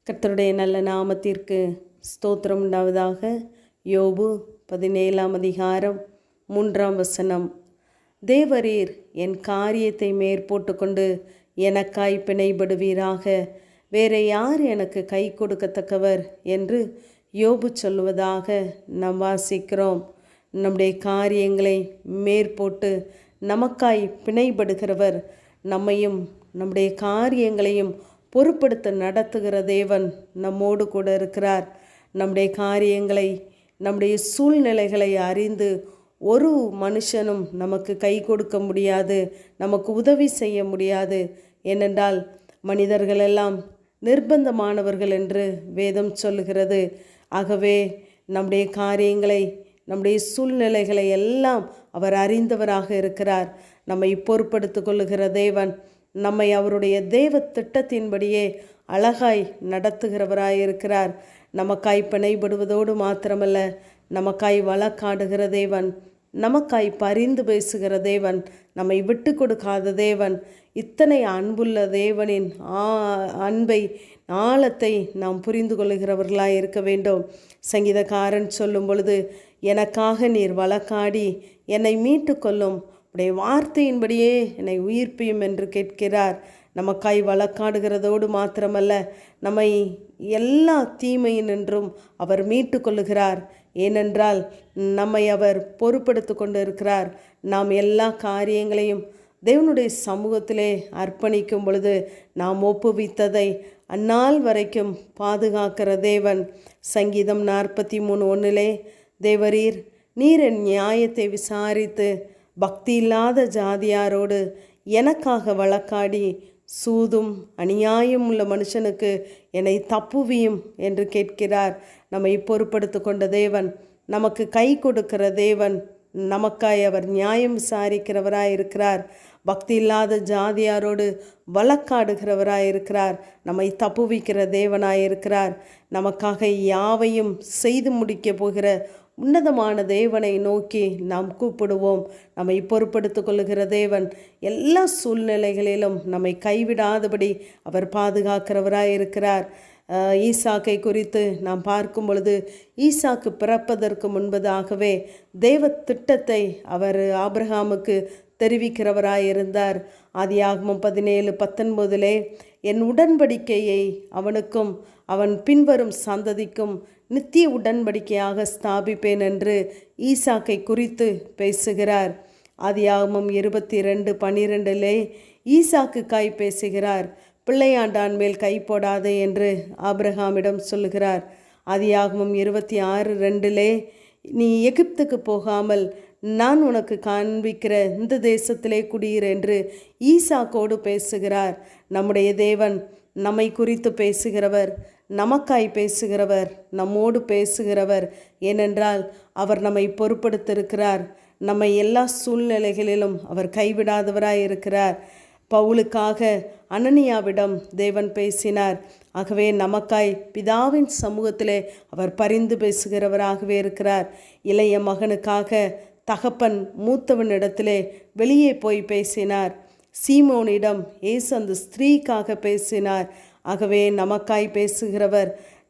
கர்த்தருடைய நல்ல நாமத்திற்கு ஸ்தோத்திரம் உண்டாவதாக. யோபு 17ஆம் அதிகாரம் 3ஆம் வசனம். தேவரீர் என் காரியத்தை மேற்போட்டு கொண்டு எனக்காய் பிணைபடுவீராக. வேற யார் எனக்கு கை கொடுக்கத்தக்கவர் என்று யோபு சொல்லுவதாக நாம் வாசிக்கிறோம். நம்முடைய காரியங்களை மேற்போட்டு நமக்காய் பிணைபடுகிறவர், நம்மையும் நம்முடைய காரியங்களையும் பொறுப்படுத்த நடத்துகிற தேவன் நம்மோடு கூட இருக்கிறார். நம்முடைய காரியங்களை, நம்முடைய சூழ்நிலைகளை அறிந்து ஒரு மனுஷனும் நமக்கு கை கொடுக்க முடியாது, நமக்கு உதவி செய்ய முடியாது. ஏனென்றால் மனிதர்களெல்லாம் நிர்பந்தமானவர்கள் என்று வேதம் சொல்லுகிறது. ஆகவே நம்முடைய காரியங்களை, நம்முடைய சூழ்நிலைகளை எல்லாம் அவர் அறிந்தவராக இருக்கிறார். நம்மை பொறுப்படுத்தி கொள்ளுகிற தேவன் நம்மை அவருடைய தேவ திட்டத்தின்படியே அழகாய் நடத்துகிறவராயிருக்கிறார். நமக்காய் பிணைபடுவதோடு மாத்திரமல்ல, நமக்காய் வழக்காடுகிற தேவன், நமக்காய் பரிந்து பேசுகிற தேவன், நம்மை விட்டு கொடுக்காத தேவன். இத்தனை அன்புள்ள தேவனின் அன்பை, ஆழத்தை நாம் புரிந்து கொள்ளுகிறவர்களாய் இருக்க வேண்டும். சங்கீதக்காரன் சொல்லும் பொழுது, எனக்காக நீர் வழக்காடி என்னை மீட்டு கொள்ளும், உடைய வார்த்தையின்படியே என்னை உயிர்ப்பியும் என்று கேட்கிறார். நமக்காய் வழக்காடுகிறதோடு மாத்திரமல்ல, நம்மை எல்லா தீமையினின்றும் அவர் மீட்டு கொள்ளுகிறார். ஏனென்றால் நம்மை அவர் பொறுப்படுத்தி கொண்டு இருக்கிறார். நாம் எல்லா காரியங்களையும் தேவனுடைய சமூகத்திலே அர்ப்பணிக்கும் பொழுது நாம் ஒப்புவித்ததை அந்நாள் வரைக்கும் பாதுகாக்கிற தேவன். சங்கீதம் 43:1 தேவரீர் நீர் என் நியாயத்தை விசாரித்து பக்தி இல்லாத ஜாதியாரோடு எனக்காக வழக்காடி சூதும் அநியாயம் உள்ள மனுஷனுக்கு என்னை தப்புவியும் என்று கேட்கிறார். நம்மை பொறுப்படுத்தி கொண்ட தேவன், நமக்கு கை கொடுக்கிற தேவன், நமக்காய் அவர் நியாயம் விசாரிக்கிறவராயிருக்கிறார். பக்தி இல்லாத ஜாதியாரோடு வழக்காடுகிறவராயிருக்கிறார். நம்மை தப்புவிக்கிற தேவனாயிருக்கிறார். நமக்காக யாவையும் செய்து முடிக்க போகிற உன்னதமான தேவனை நோக்கி நாம் கூப்பிடுவோம். நம்மை பொறுப்படுத்தி கொள்ளுகிற தேவன் எல்லா சூழ்நிலைகளிலும் நம்மை கைவிடாதபடி அவர் பாதுகாக்கிறவராயிருக்கிறார். ஈசாக்கை குறித்து நாம் பார்க்கும் பொழுது, ஈசாக்கு பிறப்பதற்கு முன்பதாகவே தேவ திட்டத்தை அவர் ஆபிரகாமுக்கு தெரிவிக்கிறவராயிருந்தார். ஆதியாகமம் 17:19 என் உடன்படிக்கையை அவனுக்கும் அவன் பின்வரும் சந்ததிக்கும் நித்திய உடன்படிக்கையாக ஸ்தாபிப்பேன் என்று ஈசாக்கை குறித்து பேசுகிறார். ஆதியாகமம் 22:12 ஈசாக்குக்காய் பேசுகிறார். பிள்ளையாண்டான் மேல் கை போடாதே என்று ஆபிரகாமிடம் சொல்லுகிறார். ஆதியாகமம் 26:2 நீ எகிப்துக்கு போகாமல் நான் உனக்கு காண்பிக்கிற இந்த தேசத்திலே குடியிரு என்று ஈசாக்கோடு பேசுகிறார். நம்முடைய தேவன் நம்மை குறித்து பேசுகிறவர், நமக்காய் பேசுகிறவர், நம்மோடு பேசுகிறவர். ஏனென்றால் அவர் நம்மை பொறுப்படுத்திருக்கிறார். நம்மை எல்லா சூழ்நிலைகளிலும் அவர் கைவிடாதவராய் இருக்கிறார். பவுலுக்காக அனனியாவிடம் தேவன் பேசினார். ஆகவே நமக்காய் பிதாவின் சமூகத்திலே அவர் பரிந்து பேசுகிறவராகவே இருக்கிறார். இளைய மகனுக்காக தகப்பன் மூத்தவனிடத்திலே வெளியே போய் பேசினார். சீமோனிடம் இயேசு அந்த ஸ்திரீக்காக பேசினார். ஆகவே நமக்காய் பேசுகிறவர்,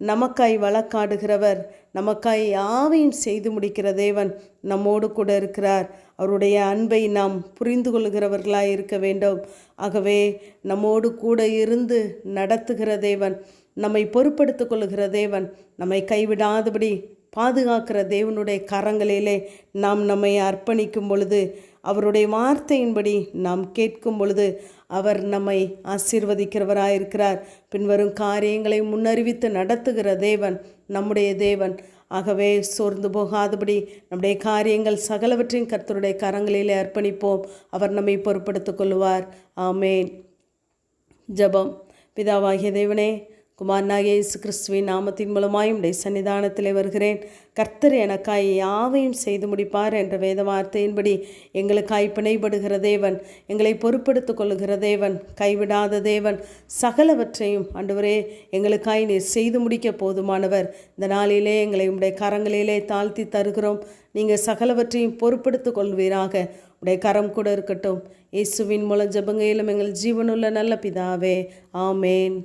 நமக்காய் வழக்காடுகிறவர், நமக்காய் யாவையும் செய்து முடிக்கிற தேவன் நம்மோடு கூட இருக்கிறார். அவருடைய அன்பை நாம் புரிந்து கொள்கிறவர்களாய் இருக்க வேண்டும். ஆகவே நம்மோடு கூட இருந்து நடத்துகிற தேவன், நம்மை பொறுப்படுத்தி கொள்ளுகிற தேவன், நம்மை கைவிடாதபடி பாதுகாக்கிற தேவனுடைய கரங்களிலே நாம் நம்மை அர்ப்பணிக்கும் பொழுது, அவருடைய வார்த்தையின்படி நாம் கேட்கும் பொழுது அவர் நம்மை ஆசீர்வதிக்கிறவராயிருக்கிறார். பின்வரும் காரியங்களை முன்னறிவித்து நடத்துகிற தேவன் நம்முடைய தேவன். ஆகவே சோர்ந்து போகாதபடி நம்முடைய காரியங்கள் சகலவற்றையும் கர்த்தருடைய கரங்களிலே அர்ப்பணிப்போம். அவர் நம்மை பொறுப்படுத்திக் கொள்வார். ஆமேன். ஜெபம். பிதாவாகிய தேவனே, குமாரனாகிய இயேசு கிறிஸ்துவின் நாமத்தின் மூலமாய் உடைய சன்னிதானத்திலே வருகிறேன். கர்த்தர் எனக்காய் யாவையும் செய்து முடிப்பார் என்ற வேத வார்த்தையின்படி எங்களுக்காய் பிணைபடுகிற தேவன், எங்களை பொறுப்படுத்திக் கொள்ளுகிற தேவன், கைவிடாத தேவன், சகலவற்றையும் ஆண்டவரே எங்களுக்காய் நீர் செய்து முடிக்க போதுமானவர். இந்த நாளிலே எங்களை உடைய கரங்களிலே தாழ்த்தி தருகிறோம். நீங்கள் சகலவற்றையும் பொறுப்படுத்திக் கொள்வீராக. உடைய கரம் கூட இருக்கட்டும். இயேசுவின் மூலம் ஜெபங்கேலும் எங்கள் ஜீவனுள்ள நல்ல பிதாவே, ஆமேன்.